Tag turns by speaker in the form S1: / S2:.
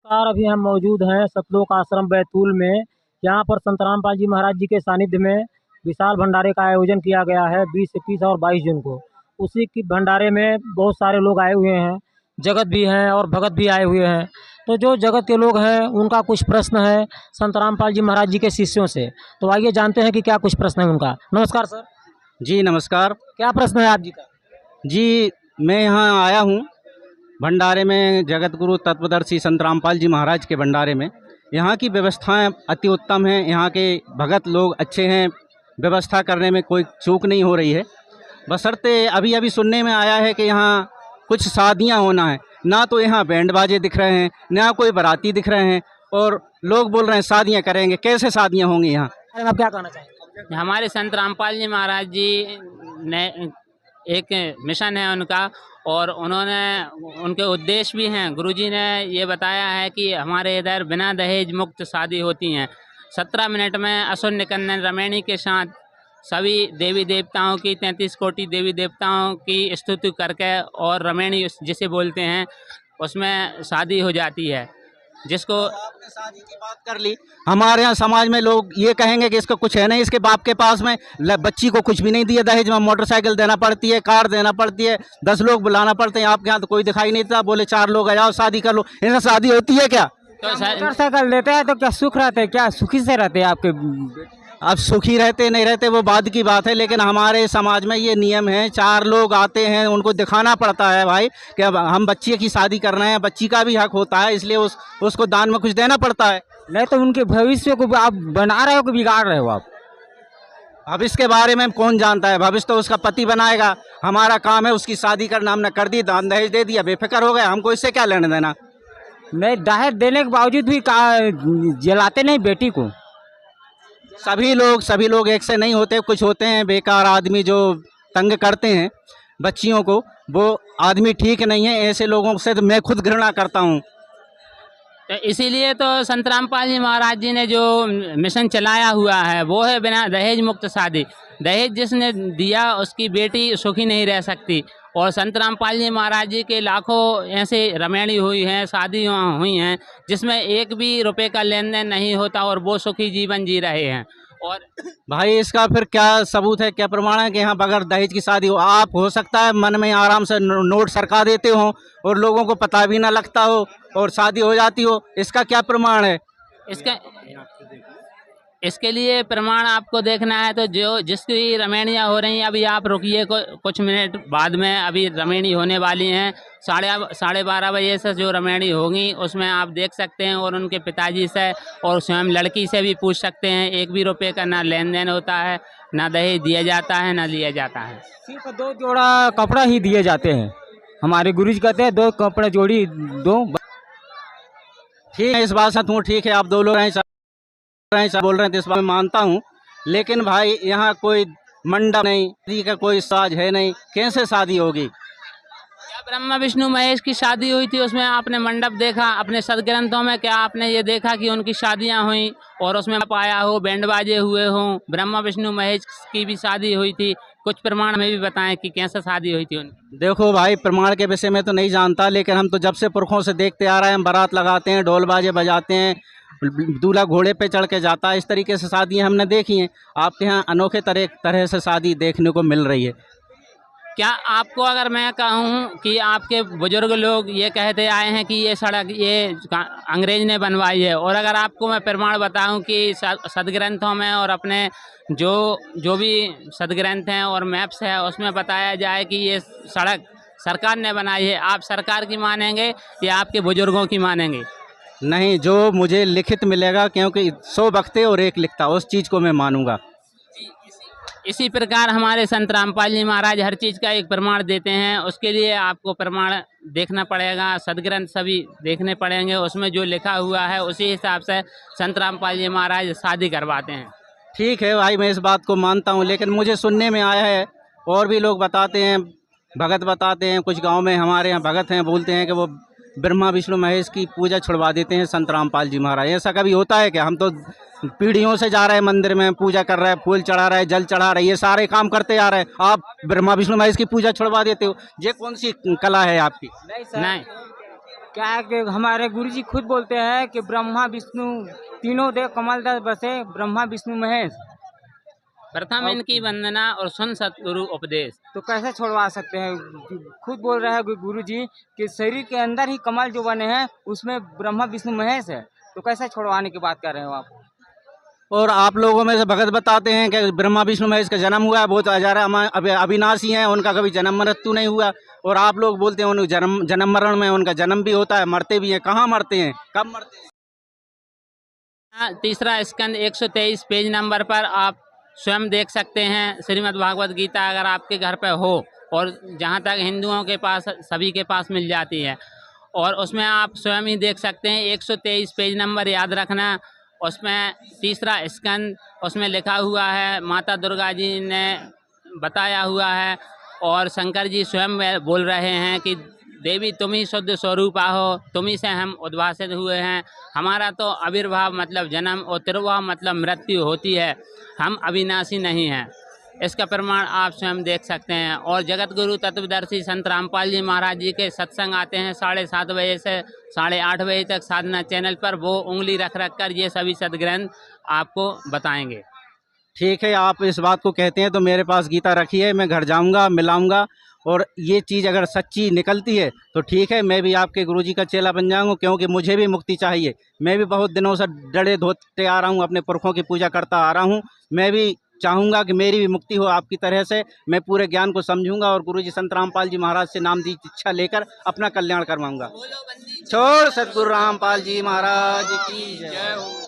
S1: नमस्कार। अभी हम मौजूद हैं सतलोक आश्रम बैतूल में। यहाँ पर संत रामपाल जी महाराज जी के सानिध्य में विशाल भंडारे का आयोजन किया गया है 20, 21 और 22 जून को। उसी की भंडारे में बहुत सारे लोग आए हुए हैं, जगत भी हैं और भगत भी आए हुए हैं। तो जो जगत के लोग हैं उनका कुछ प्रश्न है संत रामपाल जी महाराज जी के शिष्यों से। तो आइए जानते हैं कि क्या कुछ प्रश्न है उनका। नमस्कार सर।
S2: जी नमस्कार।
S1: क्या प्रश्न है आप जी का?
S2: जी मैं यहाँ आया हूँ भंडारे में, जगत गुरु तत्वदर्शी संत रामपाल जी महाराज के भंडारे में। यहाँ की व्यवस्थाएं अति उत्तम हैं, यहाँ के भगत लोग अच्छे हैं, व्यवस्था करने में कोई चूक नहीं हो रही है। बशर्ते अभी अभी सुनने में आया है कि यहाँ कुछ शादियाँ होना है, ना तो यहाँ बैंड बाजे दिख रहे हैं, ना कोई बाराती दिख रहे हैं, और लोग बोल रहे हैं शादियाँ करेंगे। कैसे शादियाँ होंगी यहाँ?
S1: आप क्या कहना चाहेंगे?
S3: हमारे संत रामपाल जी महाराज जी ने एक मिशन है उनका, और उन्होंने उनके उद्देश्य भी हैं। गुरुजी ने ये बताया है कि हमारे इधर बिना दहेज मुक्त शादी होती हैं। 17 मिनट में असुर निकंदन रमैनी के साथ सभी देवी देवताओं की 33 कोटि देवी देवताओं की स्तुति करके, और रमैनी जिसे बोलते हैं, उसमें शादी हो जाती है। जिसको
S2: आपने शादी की बात कर ली, हमारे यहाँ समाज में लोग ये कहेंगे कि इसका कुछ है नहीं, इसके बाप के पास में बच्ची को कुछ भी नहीं दिया दहेज में। मोटरसाइकिल देना पड़ती है, कार देना पड़ती है, 10 लोग बुलाना पड़ते हैं। आपके यहाँ तो कोई दिखाई नहीं देता, बोले 4 लोग आ जाओ शादी कर लो। इनसे शादी होती है क्या?
S3: तो
S1: मोटरसाइकिल देते हैं तो क्या सुख रहते हैं? क्या सुखी से रहते हैं आपके?
S2: अब सुखी रहते नहीं रहते वो बाद की बात है, लेकिन हमारे समाज में ये नियम है। 4 लोग आते हैं, उनको दिखाना पड़ता है भाई कि अब हम बच्ची की शादी कर रहे हैं, बच्ची का भी हक होता है, इसलिए उसको दान में कुछ देना पड़ता है।
S1: नहीं तो उनके भविष्य को आप बना रहे हो कि बिगाड़ रहे हो आप?
S2: भविष्य के बारे में कौन जानता है? भविष्य तो उसका पति बनाएगा। हमारा काम है उसकी शादी करना। हमने कर दी, दान दहेज दे दिया, बेफिक्र हो गए, हमको इससे क्या लेना देना।
S1: नहीं, दहेज देने के बावजूद भी जलाते नहीं बेटी को?
S2: सभी लोग एक से नहीं होते, कुछ होते हैं बेकार आदमी जो तंग करते हैं बच्चियों को। वो आदमी ठीक नहीं है, ऐसे लोगों से तो मैं खुद घृणा करता हूँ।
S3: तो इसीलिए तो संत रामपाल जी महाराज जी ने जो मिशन चलाया हुआ है वो है बिना दहेज मुक्त शादी। दहेज जिसने दिया उसकी बेटी सुखी नहीं रह सकती। और संत रामपाल जी महाराज जी के लाखों ऐसे रमैनी हुई हैं, शादियाँ हुई हैं जिसमें एक भी रुपए का लेन देन नहीं होता, और वो सुखी जीवन जी रहे हैं। और
S2: भाई इसका फिर क्या सबूत है, क्या प्रमाण है कि यहाँ बगैर दहेज की शादी हो? आप हो सकता है मन में आराम से नोट सरका देते हो और लोगों को पता भी ना लगता हो और शादी हो जाती हो। इसका क्या प्रमाण है?
S3: इसके लिए प्रमाण आपको देखना है तो जो जिसकी रमैनियाँ हो रही हैं, अभी आप रुकिए कुछ मिनट बाद में अभी रमैनी होने वाली हैं। 12:30 बजे से जो रमैनी होंगी उसमें आप देख सकते हैं, और उनके पिताजी से और स्वयं लड़की से भी पूछ सकते हैं। एक भी रुपए का ना लेन देन होता है, ना दहेज दिया जाता है, ना लिया जाता है।
S1: सिर्फ 2 जोड़ा कपड़ा ही दिए जाते हैं। हमारे गुरुजी कहते हैं 2 कपड़े जोड़ी दो।
S2: ठीक है, इस बात से तू ठीक है, आप 2 लोग हैं बोल रहे हैं तो इस बात में मानता हूँ। लेकिन भाई यहाँ कोई मंडप नहीं, शादी का कोई साज है नहीं, कैसे शादी होगी?
S3: क्या ब्रह्मा विष्णु महेश की शादी हुई थी उसमें आपने मंडप देखा? अपने सदग्रंथों में क्या आपने ये देखा कि उनकी शादियाँ हुई और उसमें पाया हो, बैंड बाजे हुए हों? ब्रह्मा विष्णु महेश की भी शादी हुई थी, कुछ प्रमाण में भी बताएं कि कैसे शादी हुई थी उनकी।
S2: देखो भाई, प्रमाण के विषय में तो नहीं जानता, लेकिन हम तो जब से पुरखों से देखते आ रहे हैं, बारात लगाते हैं, ढोल बाजे बजाते हैं, दूल्हा घोड़े पे चढ़ के जाता है, इस तरीके से शादियाँ हमने देखी हैं। आपके यहाँ अनोखे तरह से शादी देखने को मिल रही है।
S3: क्या आपको अगर मैं कहूँ कि आपके बुजुर्ग लोग ये कहते आए हैं कि ये सड़क ये अंग्रेज ने बनवाई है, और अगर आपको मैं प्रमाण बताऊं कि सदग्रंथों में और अपने जो भी सदग्रंथ हैं और मैप्स है उसमें बताया जाए कि ये सड़क सरकार ने बनाई है, आप सरकार की मानेंगे या आपके बुजुर्गों की मानेंगे?
S2: नहीं, जो मुझे लिखित मिलेगा, क्योंकि 100 वक्ते और 1 लिखता, उस चीज़ को मैं मानूंगा।
S3: इसी प्रकार हमारे संत रामपाल जी महाराज हर चीज़ का एक प्रमाण देते हैं। उसके लिए आपको प्रमाण देखना पड़ेगा, सदग्रंथ सभी देखने पड़ेंगे, उसमें जो लिखा हुआ है उसी हिसाब से संत रामपाल जी महाराज शादी करवाते हैं।
S2: ठीक है भाई, मैं इस बात को मानता हूँ, लेकिन मुझे सुनने में आया है, और भी लोग बताते हैं, भगत बताते हैं, कुछ गाँव में हमारे यहाँ भगत हैं, बोलते हैं कि वो ब्रह्मा विष्णु महेश की पूजा छुड़वा देते हैं संत रामपाल जी महाराज। ऐसा कभी होता है क्या? हम तो पीढ़ियों से जा रहे हैं मंदिर में, पूजा कर रहे हैं, फूल चढ़ा रहे हैं, जल चढ़ा रहे हैं, ये सारे काम करते आ रहे हैं। आप ब्रह्मा विष्णु महेश की पूजा छुड़वा देते हो, ये कौन सी कला है आपकी?
S3: नहीं,
S4: क्या है कि हमारे गुरुजी खुद बोलते हैं कि ब्रह्मा विष्णु तीनों देव कमल दल बसे, ब्रह्मा विष्णु महेश।
S3: प्रथम इनकी वंदना और सुन सतगुरु उपदेश।
S4: तो कैसे छोड़वा सकते हैं? खुद बोल रहे हैं गुरुजी कि शरीर के अंदर ही कमल जो बने हैं उसमें ब्रह्मा विष्णु महेश है, तो कैसे छोड़वाने की बात कर रहे हो आप?
S2: और आप लोगों में से भगत बताते हैं कि ब्रह्मा विष्णु महेश का जन्म हुआ है, वो तो हजारा अविनाशी हैं, उनका कभी जन्म मृत्यु नहीं हुआ। और आप लोग बोलते हैं उनके जन्म मरण में उनका जन्म भी होता है, मरते भी हैं। कहाँ मरते हैं, कब मरते हैं?
S3: तीसरा स्कंद 123 पेज नंबर पर आप स्वयं देख सकते हैं। श्रीमद् भागवत गीता अगर आपके घर पे हो, और जहाँ तक हिंदुओं के पास सभी के पास मिल जाती है, और उसमें आप स्वयं ही देख सकते हैं। 123 पेज नंबर याद रखना, उसमें तीसरा स्कंद, उसमें लिखा हुआ है, माता दुर्गा जी ने बताया हुआ है और शंकर जी स्वयं बोल रहे हैं कि देवी तुम ही शुद्ध स्वरूपा हो, तुम ही से हम उद्भासित हुए हैं। हमारा तो आविर्भाव मतलब जन्म और तिरुभाव मतलब मृत्यु होती है, हम अविनाशी नहीं हैं। इसका प्रमाण आप स्वयं देख सकते हैं। और जगत गुरु तत्वदर्शी संत रामपाल जी महाराज जी के सत्संग आते हैं 7:30 बजे से 8:30 बजे तक साधना चैनल पर। वो उंगली रख रख कर ये सभी सदग्रंथ आपको बताएंगे।
S2: ठीक है, आप इस बात को कहते हैं तो मेरे पास गीता रखी है, मैं घर जाऊंगा, मिलाऊंगा, और ये चीज़ अगर सच्ची निकलती है तो ठीक है, मैं भी आपके गुरुजी का चेला बन जाऊंगा, क्योंकि मुझे भी मुक्ति चाहिए। मैं भी बहुत दिनों से डरे धोते आ रहा हूँ, अपने पुरखों की पूजा करता आ रहा हूँ। मैं भी चाहूँगा कि मेरी भी मुक्ति हो आपकी तरह से। मैं पूरे ज्ञान को समझूंगा और गुरुजी संत रामपाल जी महाराज से नाम दी इच्छा लेकर अपना कल्याण करवाऊंगा। छोड़ सतगुरु रामपाल जी महाराज की जय हो।